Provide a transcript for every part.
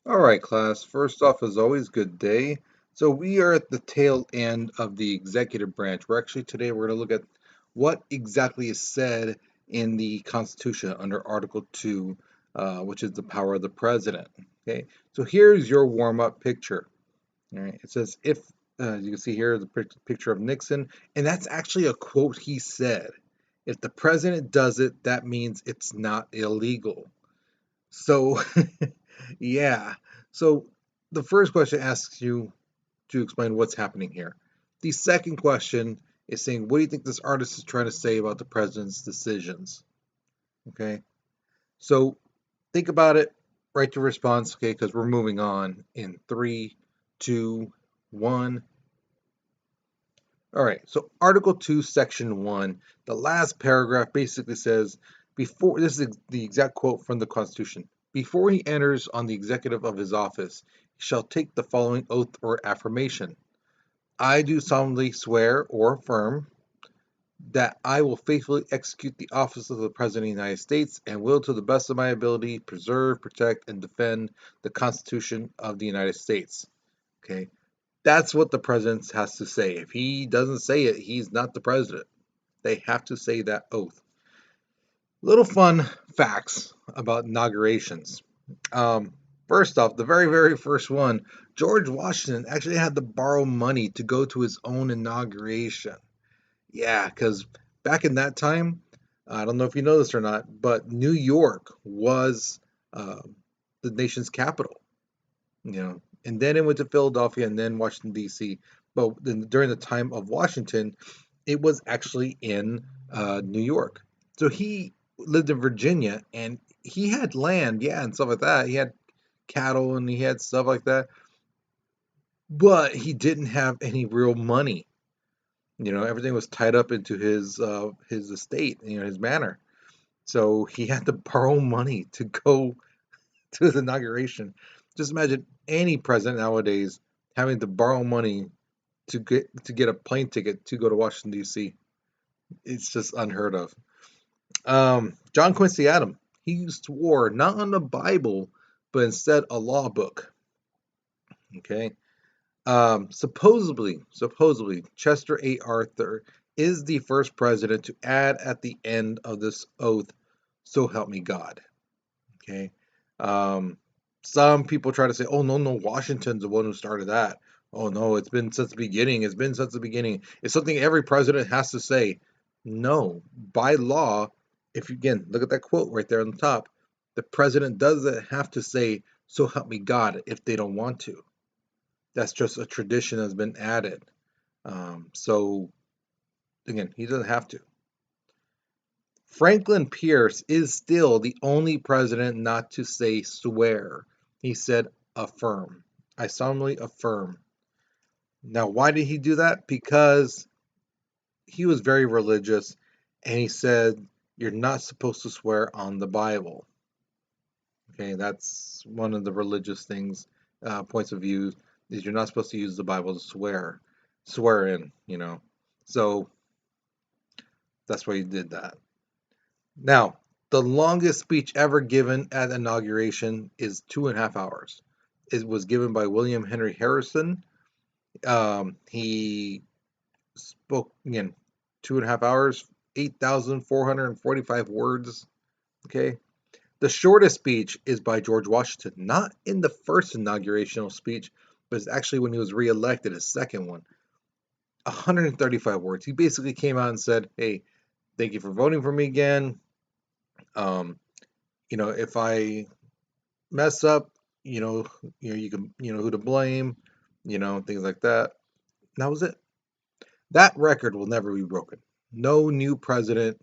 All right, class. First off, as always, good day. So we are at the tail end of the executive branch. Today we're going to look at what exactly is said in the Constitution under Article 2, which is the power of the president. Okay, so here's your warm-up picture. All right, it says if you can see here the picture of Nixon, and that's actually a quote he said. If the president does it, that means it's not illegal. So, yeah. So the first question asks you to explain what's happening here. The second question is saying, what do you think this artist is trying to say about the president's decisions? Okay. So think about it, write your response, okay, because we're moving on in three, two, one. All right. So Article 2, Section 1, the last paragraph basically says, before this is the exact quote from the Constitution. Before he enters on the executive of his office, he shall take the following oath or affirmation. I do solemnly swear or affirm that I will faithfully execute the office of the President of the United States and will, to the best of my ability, preserve, protect, and defend the Constitution of the United States. Okay. That's what the president has to say. If he doesn't say it, he's not the president. They have to say that oath. Little fun facts about inaugurations. Um, First off, the very first one, George Washington actually had to borrow money to go to his own inauguration. Yeah, because back in that time, I don't know if you know this or not, but New York was uh, the nation's capital. And then it went to Philadelphia and then Washington D.C. But during the time of Washington, it was actually in New York. So he lived in Virginia and he had land, yeah, and stuff like that. He had cattle and he had stuff like that, but he didn't have any real money. Everything was tied up into his estate, his manor. So he had to borrow money to go to the inauguration. Just imagine any president nowadays having to borrow money to get a plane ticket to go to Washington D.C. It's just unheard of. John Quincy Adams, he swore not on the Bible, but instead a law book. Okay. Supposedly, Chester A. Arthur is the first president to add at the end of this oath, "So help me God." Okay. Um, some people try to say, "Oh no, Washington's the one who started that." Oh no, it's been since the beginning. It's been since the beginning. It's something every president has to say. No, by law, if you again look at that quote right there on the top, the president doesn't have to say, "So help me God," if they don't want to. That's just a tradition that's been added. So again, he doesn't have to. Franklin Pierce is still the only president not to say swear. He said affirm. I solemnly affirm. Now, why did he do that? Because he was very religious and he said, you're not supposed to swear on the Bible. Okay, that's one of the religious things, points of view, is you're not supposed to use the Bible to swear in. So that's why he did that. Now, the longest speech ever given at inauguration is 2.5 hours. It was given by William Henry Harrison. He spoke again 2.5 hours, 8,445 words. Okay. The shortest speech is by George Washington, not in the first inaugurational speech, but it's actually when he was reelected, his second one. 135 words. He basically came out and said, "Hey, thank you for voting for me again. Um, if I mess up, you can, who to blame, things like that." And that was it. That record will never be broken. No new president,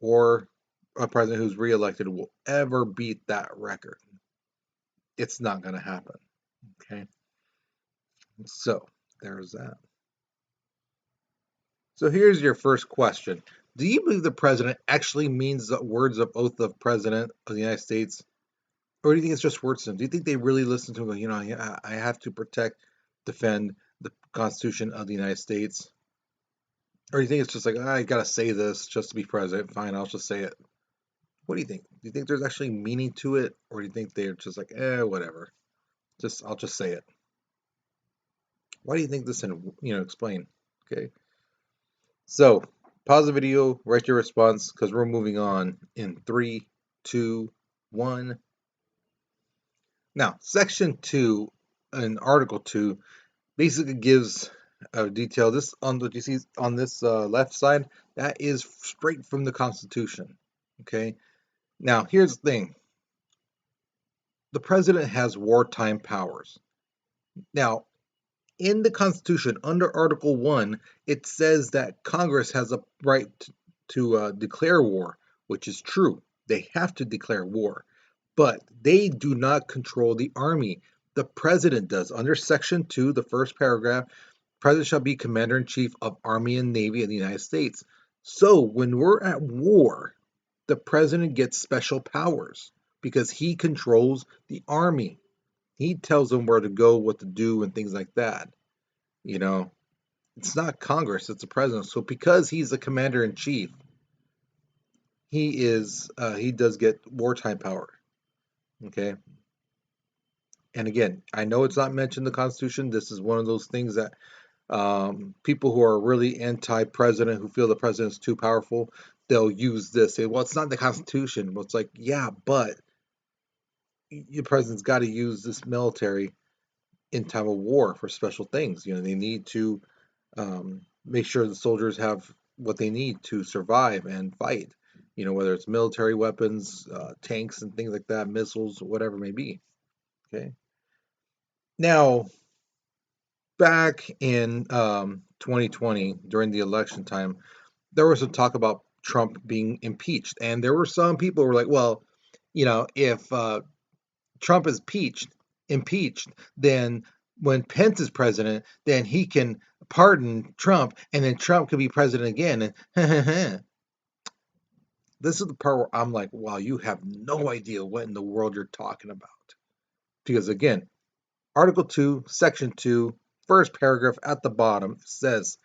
or a president who's reelected will ever beat that record. It's not going to happen. Okay. So there's that. So here's your first question. Do you believe the president actually means the words of oath of president of the United States? Or do you think it's just words to them? Do you think they really listen to him? I have to protect, defend the Constitution of the United States. Or do you think it's just like, I gotta say this just to be president? Fine, I'll just say it. What do you think? Do you think there's actually meaning to it, or do you think they're just like, whatever? I'll just say it. Why do you think this? And explain. Okay. So pause the video, write your response, because we're moving on in three, two, one. Now, section two in Article 2 basically gives detail. This on what you see on this left side, that is straight from the Constitution. Okay. Now, here's the thing: the president has wartime powers. Now, in the Constitution, under Article 1, it says that Congress has a right to declare war, which is true. They have to declare war, but they do not control the army. The president does. Under Section 2, the first paragraph, president shall be commander in chief of Army and Navy of the United States. So when we're at war, the president gets special powers because he controls the army. He tells them where to go, what to do, and things like that. You know, it's not Congress, it's the president. So because he's the commander in chief, he does get wartime power. Okay. And again, I know it's not mentioned in the Constitution. This is one of those things that people who are really anti-president, who feel the president's too powerful, they'll use this. Say, well, it's not the Constitution. Well, it's like, yeah, but the president's got to use this military in time of war for special things. They need to make sure the soldiers have what they need to survive and fight. Whether it's military weapons, tanks, and things like that, missiles, whatever it may be. Okay. Now, back in 2020, during the election time, there was some talk about Trump being impeached, and there were some people who were like, "Well, if Trump is impeached, then when Pence is president, then he can pardon Trump, and then Trump could be president again." And this is the part where I'm like, wow, you have no idea what in the world you're talking about. Because again, Article 2, Section 2, first paragraph at the bottom says,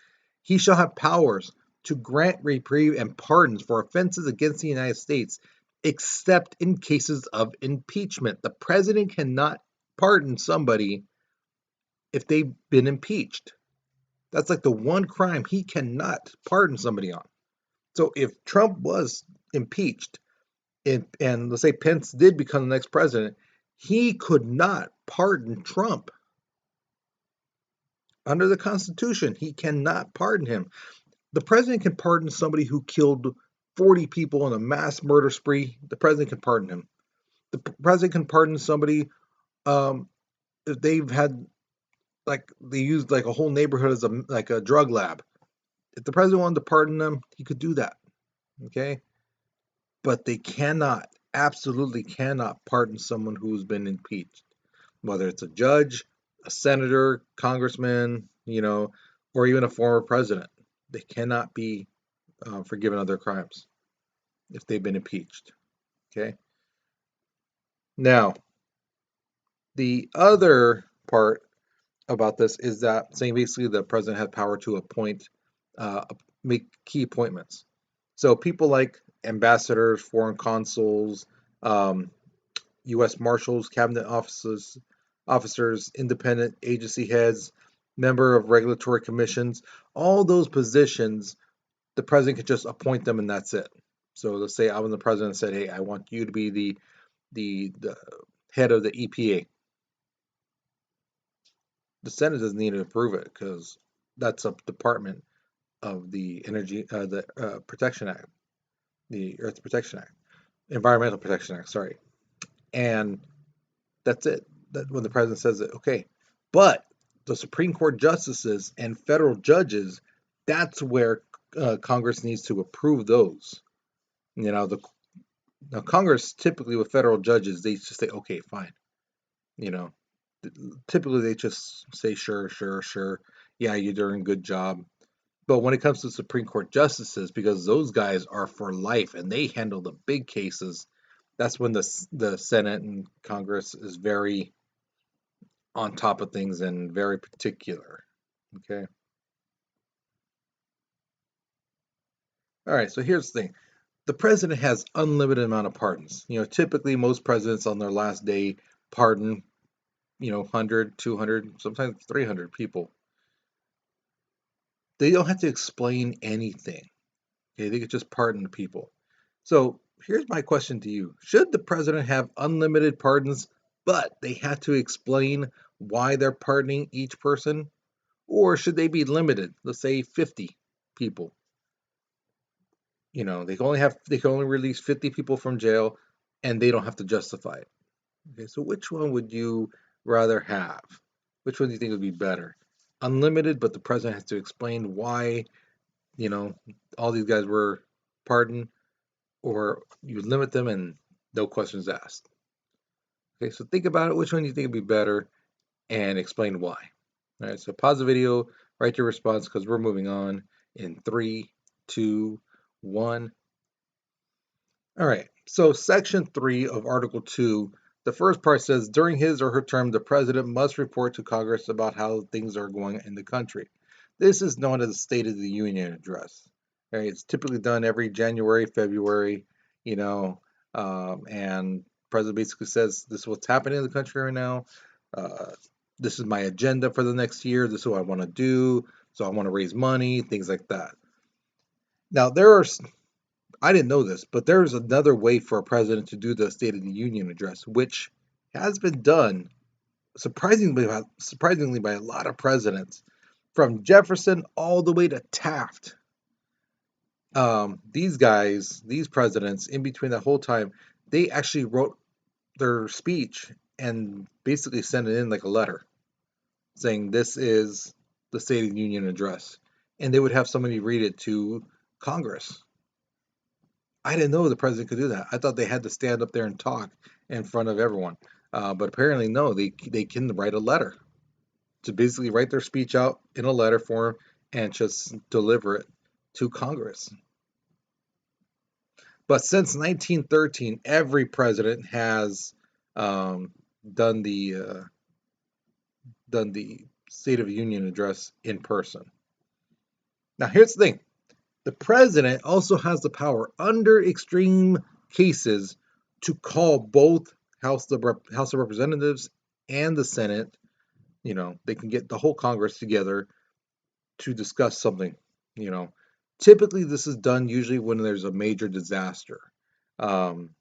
he shall have powers to grant reprieve and pardons for offenses against the United States, except in cases of impeachment. The president cannot pardon somebody if they've been impeached. That's like the one crime he cannot pardon somebody on. So if Trump was impeached, and let's say Pence did become the next president, he could not pardon Trump. Under the Constitution, he cannot pardon him. The president can pardon somebody who killed 40 people in a mass murder spree. The president can pardon him. The president can pardon somebody if they've had, like, they used like a whole neighborhood as a drug lab. If the president wanted to pardon them, he could do that. Okay, but they cannot, absolutely cannot pardon someone who's been impeached, whether it's a judge, a senator, congressman, or even a former president. They cannot be forgiven of their crimes if they've been impeached. Okay. Now, the other part about this is that saying basically the president has power to appoint, make key appointments. So people like ambassadors, foreign consuls, U.S. marshals, cabinet officers, independent agency heads, member of regulatory commissions, all those positions, the president could just appoint them and that's it. So let's say I was the president and said, "Hey, I want you to be the head of the EPA." The Senate doesn't need to approve it because that's a department of the Protection Act, the Earth Protection Act, Environmental Protection Act. Sorry, and that's it. That when the president says it, okay. But the Supreme Court justices and federal judges, that's where Congress needs to approve those. Now Congress typically with federal judges, they just say, okay, fine. You know, typically they just say, sure, sure, sure. Yeah, you're doing a good job. But when it comes to Supreme Court justices, because those guys are for life and they handle the big cases, that's when the Senate and Congress is very on top of things and very particular. Okay. All right. So here's the thing. The president has unlimited amount of pardons. Typically most presidents on their last day pardon, 100, 200, sometimes 300 people. They don't have to explain anything. Okay, they could just pardon the people. So here's my question to you. Should the president have unlimited pardons, but they have to explain why they're pardoning each person? Or should they be limited? Let's say 50 people. They can only release 50 people from jail and they don't have to justify it. Okay, so which one would you rather have? Which one do you think would be better? Unlimited, but the president has to explain why, you know, all these guys were pardoned, or you limit them and no questions asked. Okay, so think about it. Which one do you think would be better and explain why? All right, so pause the video, write your response because we're moving on in three, two, one. All right, so section 3 of Article 2, the first part says during his or her term, the president must report to Congress about how things are going in the country. This is known as the State of the Union address. All right, it's typically done every January, February, you know, and president basically says this is what's happening in the country right now. Uh, this is my agenda for the next year. This is what I want to do. So I want to raise money, things like that. Now, I didn't know this, but there's another way for a president to do the State of the Union address, which has been done surprisingly by a lot of presidents, from Jefferson all the way to Taft. These presidents, in between that whole time, they actually wrote their speech and basically sent it in like a letter saying this is the State of the Union address, and they would have somebody read it to Congress. I didn't know the president could do that. I thought they had to stand up there and talk in front of everyone. But apparently, no, they can write a letter to basically write their speech out in a letter form and just deliver it to Congress. But since 1913, every president has um, done the State of the Union address in person. Now, here's the thing: the president also has the power, under extreme cases, to call both House of Representatives and the Senate. They can get the whole Congress together to discuss something. You know, Typically this is done usually when there's a major disaster. Um,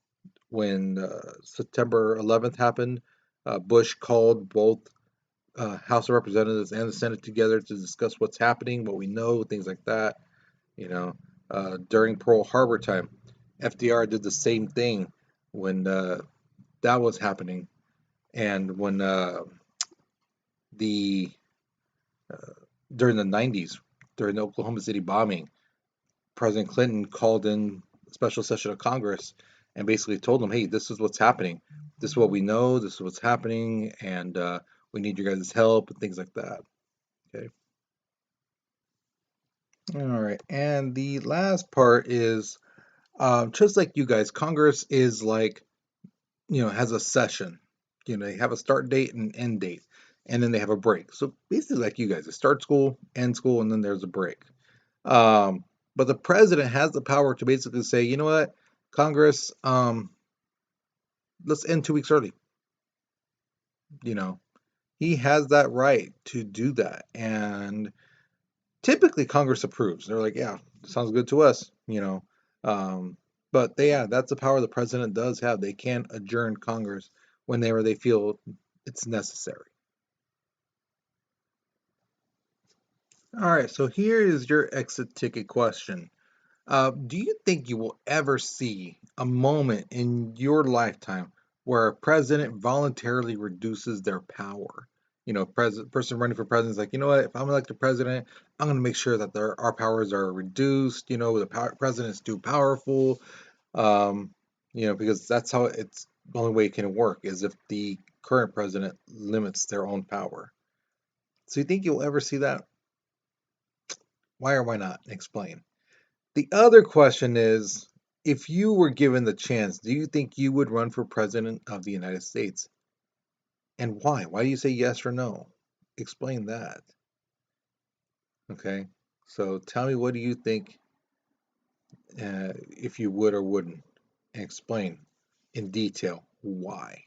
when September 11th happened, Bush called both House of Representatives and the Senate together to discuss what's happening, what we know, things like that. You know, During Pearl Harbor time, FDR did the same thing when that was happening, and when the uh, during the 90s, during the Oklahoma City bombing, President Clinton called in a special session of Congress and basically told them, "Hey, this is what's happening. This is what we know. This is what's happening, and we need your guys' help and things like that." Okay. All right. And the last part is just like you guys, Congress is like, has a session. They have a start date and end date, and then they have a break. So basically, like you guys, they start school, end school, and then there's a break. Um, but the president has the power to basically say, you know what, Congress, let's end 2 weeks early. You know, he has that right to do that, and typically Congress approves. They're like, yeah, sounds good to us. Um, but that's the power the president does have. They can adjourn Congress whenever they feel it's necessary. All right, so here is your exit ticket question. Do you think you will ever see a moment in your lifetime where a president voluntarily reduces their power? Person running for president is like, you know what? If I'm elected president, I'm going to make sure that our powers are reduced. The president is too powerful. Um, because that's how it's the only way it can work is if the current president limits their own power. So you think you'll ever see that? Why or why not? Explain. The other question is, if you were given the chance, do you think you would run for president of the United States? And why? Why do you say yes or no? Explain that. Okay. So tell me, what do you think? if you would or wouldn't, and explain in detail why.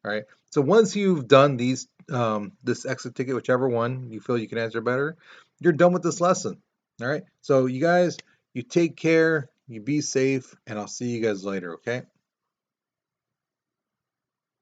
All right. So once you've done these this exit ticket, whichever one you feel you can answer better, you're done with this lesson. All right. So you guys, you take care, you be safe, and I'll see you guys later. Okay.